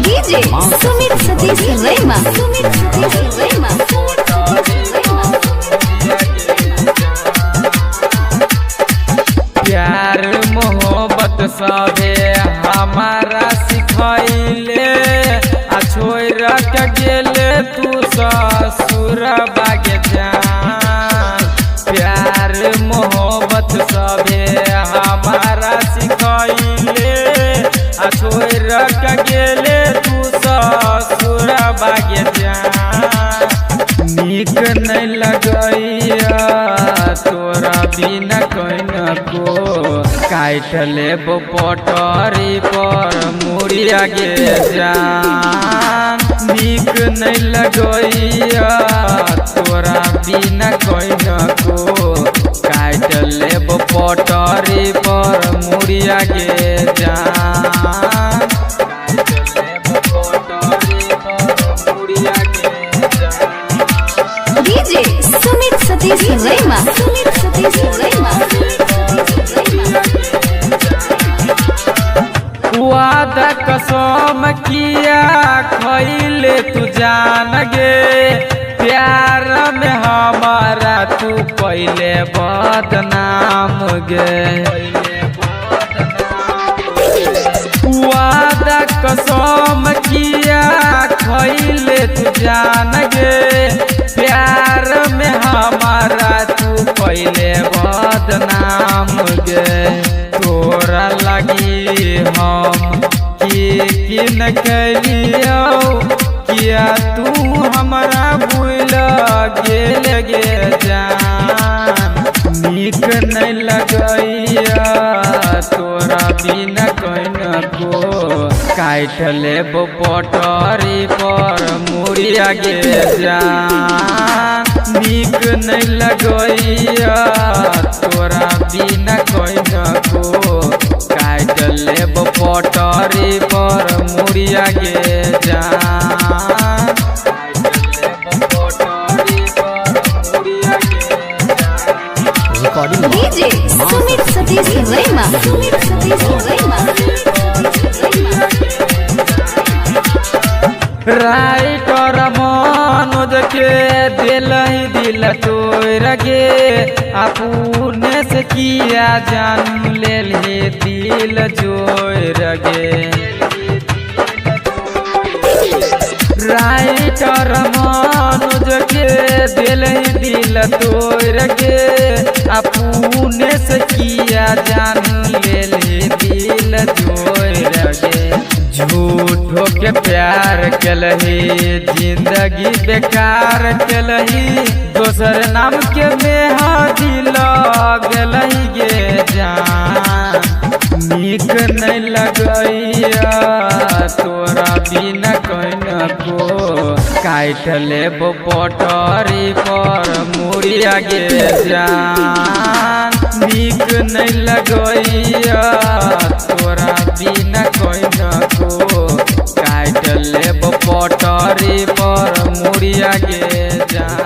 DJ Sumit Satish रैमा प्यार मोहब्बत सबे हमारा सिखैले आ छोड़ के गेले तू ससुर बागे जान। प्यार मोहब्बत सबे हमारा सिखैले आ छोड़ के गेले तू ससुर बागे जान। नीक नहीं लगैया तोरा बिना कहीं को काट लेब पटरी पर मुड़िया गे जान। नीक नहीं लगैया तोरा बिना कहीं को काट लेब पटरी पर मुड़िया गे जान। डीजे सुमित सतीश रैमा वादा कसम किया खैले तू जान गे। प्यार में हमारा तू पहले बदनाम गे। वादा कसम किया खैले तू जान गे। प्यार में हमारा तू पहले बदनाम गे। तोरा लगी हम कि न करियो किया तू हमारा भूल गेल गे जान। नीक नहीं लगैया तोरा बिना कहीं को काट लेब पटरी पर मुड़िया गे जान। नीक नहीं लगैया तोरा बिना कहीं को काट लेब पटरी पर मुड़िया गे जान। डीजे सुमित सतीश रैमा राइटर मनोज के दिल तोड़ गे। अपने से किया जान ले दिल जोड़ गे। राइटर मनोज के दिल तोड़ गे। अपने से किया जान ले दिल जोड़ गे। झूठो के प्यार कलही जिंदगी बेकार कलही। दोसर नाम के मेहदी लगलही गे जान। नीक नहीं लगैया तोरा बिना कहीं को काट लेब पटरी पर मुड़िया गे जान। नीक नहीं लगैया तोरा बिना कहीं को काट लेब पटरी पर मुड़िया गे जान।